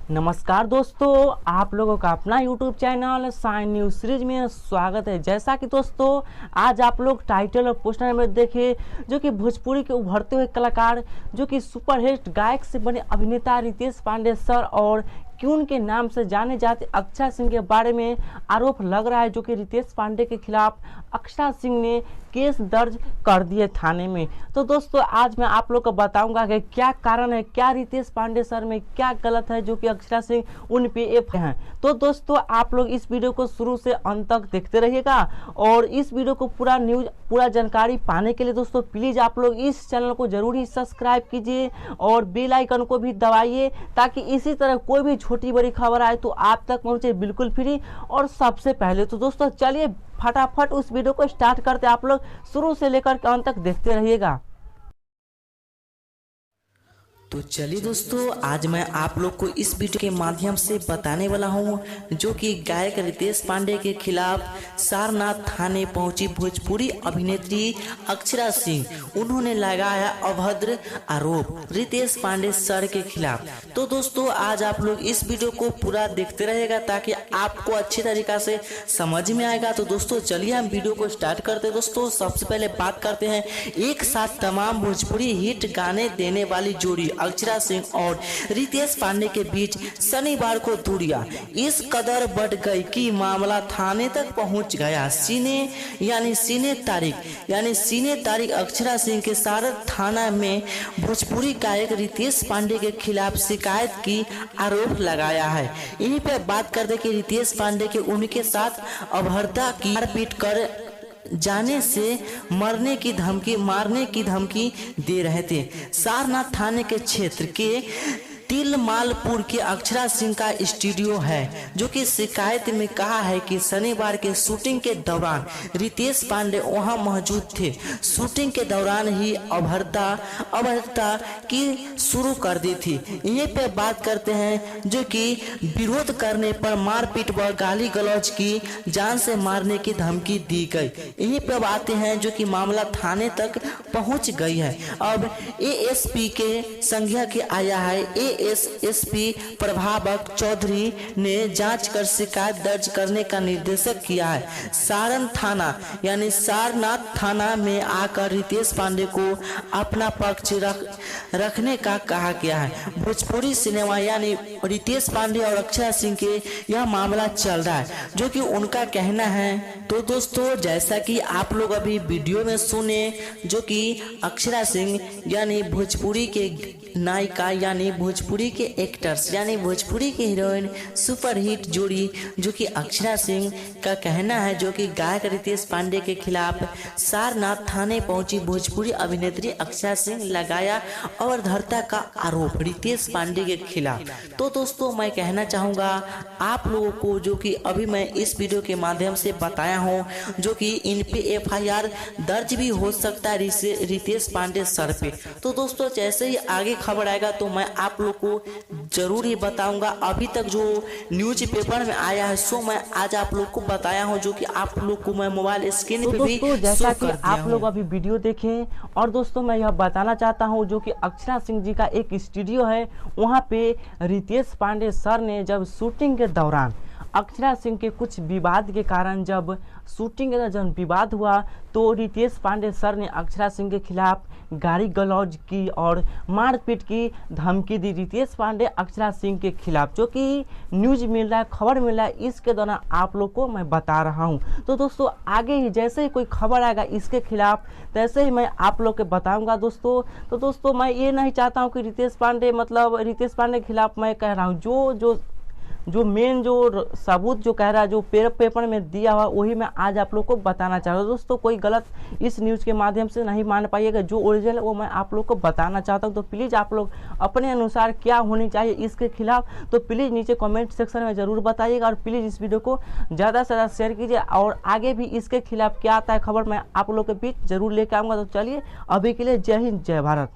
नमस्कार दोस्तों, आप लोगों का अपना YouTube channel sign news series में स्वागत है। जैसा कि दोस्तों आज आप लोग टाइटल और पोस्टर में देखे जो कि भोजपुरी के उभरते हुए कलाकार जो कि सुपरहिट गायक से बने अभिनेता रितेश पांडे सर और क्यून के नाम से जाने जाते अक्षरा सिंह के बारे में आरोप लग रहा है, जो कि रितेश पांडे के खिलाफ अक्षरा सिंह ने केस दर्ज कर दिए थाने में। तो दोस्तों आज मैं आप लोग को बताऊंगा कि क्या कारण है, क्या रितेश पांडे सर में क्या गलत है जो कि अक्षरा सिंह उन पे एफ हैं। तो दोस्तों आप लोग इस वीडियो को शुरू से अंत तक देखते रहिएगा और इस वीडियो को पूरा जानकारी पाने के लिए दोस्तों प्लीज़ आप लोग इस चैनल को जरूर ही सब्सक्राइब कीजिए और बेल आइकन को भी दबाइए ताकि इसी तरह कोई भी छोटी बड़ी खबर आए तो आप तक पहुंचे बिल्कुल फ्री और सबसे पहले। तो दोस्तों चलिए फटाफट उस वीडियो को स्टार्ट करते, आप लोग शुरू से लेकर के अंत तक देखते रहिएगा। तो चलिए दोस्तों आज मैं आप लोग को इस वीडियो के माध्यम से बताने वाला हूं जो कि गायक रितेश पांडे के खिलाफ सारनाथ थाने पहुंची भोजपुरी अभिनेत्री अक्षरा सिंह। उन्होंने लगाया अभद्र आरोप रितेश पांडे सर के खिलाफ। तो दोस्तों आज आप लोग इस वीडियो को पूरा देखते रहेगा ताकि आपको अच्छी तरीका से समझ में आएगा। तो दोस्तों चलिए हम वीडियो को स्टार्ट करते हैं। दोस्तों सबसे पहले बात करते हैं एक साथ तमाम भोजपुरी हिट गाने देने वाली जोड़ी अक्षरा सिंह और रितेश पांडे के बीच शनिवार को दूरियां इस कदर बढ़ गई कि मामला थाने तक पहुंच गया। सीने तारीख अक्षरा सिंह के सारथ थाना में भोजपुरी गायक रितेश पांडे के खिलाफ शिकायत की आरोप लगाया है। यहीं पे बात करते कि रितेश पांडे के उनके साथ अभद्रता की मारपीट कर जाने से मारने की धमकी दे रहे थे। सारनाथ थाने के क्षेत्र के तिलमालपुर के अक्षरा सिंह का स्टूडियो है जो कि शिकायत में कहा है कि शनिवार के शूटिंग के दौरान रितेश पांडे वहां मौजूद थे। शूटिंग के दौरान ही अभद्रता की शुरू कर दी थी। यहीं पे बात करते हैं जो कि विरोध करने पर मारपीट व गाली गलौज की जान से मारने की धमकी दी गई। यहीं पे आते हैं जो कि मामला थाने तक पहुंच गई है। अब एएसपी के संज्ञा के आया है। एसएसपी प्रभावक चौधरी ने जांच कर शिकायत दर्ज करने का निर्देशक किया है। सारनाथ थाना में आकर रितेश पांडे को अपना पक्ष रखने का कहा गया है। भोजपुरी सिनेमा यानी रितेश पांडे और अक्षरा सिंह के यह मामला चल रहा है जो कि उनका कहना है। तो दोस्तों जैसा कि आप लोग अभी वीडियो में सुने जो कि अक्षरा सिंह यानी भोजपुरी के नायिका यानी भोजपुरी के एक्टर्स यानी भोजपुरी के हीरोइन सुपरहिट जोड़ी जो कि अक्षरा सिंह का कहना है जो कि गायक रितेश पांडे के खिलाफ सारनाथ थाने पहुंची भोजपुरी अभिनेत्री अक्षरा सिंह लगाया अभद्रता का आरोप रितेश पांडे के खिलाफ। तो दोस्तों मैं कहना चाहूँगा आप लोगों को जो कि अभी मैं इस वीडियो के माध्यम से बताया हूँ जो कि इन पे एफआईआर दर्ज भी हो सकता है रितेश पांडे सर पे। तो दोस्तों जैसे ही आगे खबर आएगा तो मैं आप लोग को जरूर ही बताऊंगा। अभी तक जो न्यूज पेपर में आया है सो मैं आज आप लोग को बताया हूं जो कि आप लोग को मैं मोबाइल स्क्रीन पे भी जैसा कि आप लोग अभी वीडियो देखें। और दोस्तों मैं यह बताना चाहता हूं जो कि अक्षरा सिंह जी का एक स्टूडियो है, वहां पे रितेश पांडे सर ने जब शूटिंग के दौरान अक्षरा सिंह के कुछ विवाद के कारण जब शूटिंग का जब विवाद हुआ तो रितेश पांडे सर ने अक्षरा सिंह के खिलाफ गाली गलौज की और मारपीट की धमकी दी रितेश पांडे अक्षरा सिंह के खिलाफ, जो कि न्यूज मिल रहा है, खबर मिल रहा है। इसके दौरान आप लोग को मैं बता रहा हूं। तो दोस्तों आगे ही जैसे ही कोई खबर आएगा इसके खिलाफ तैसे ही मैं आप लोग को बताऊंगा दोस्तों। तो दोस्तों मैं ये नहीं चाहता हूँ कि रितेश पांडे के खिलाफ मैं कह रहा हूँ जो मेन जो सबूत जो कह रहा है जो पेपर में दिया हुआ वही मैं आज आप लोग को बताना चाह रहा हूँ। दोस्तों कोई गलत इस न्यूज़ के माध्यम से नहीं मान पाइएगा, जो ओरिजिनल है वो मैं आप लोग को बताना चाहता हूँ। तो प्लीज़ आप लोग अपने अनुसार क्या होनी चाहिए इसके खिलाफ तो प्लीज़ नीचे कमेंट सेक्शन में ज़रूर बताइएगा और प्लीज़ इस वीडियो को ज़्यादा से ज़्यादा शेयर कीजिए और आगे भी इसके खिलाफ क्या आता है खबर मैं आप लोग के बीच ज़रूर लेकर आऊँगा। तो चलिए अभी के लिए जय हिंद जय भारत।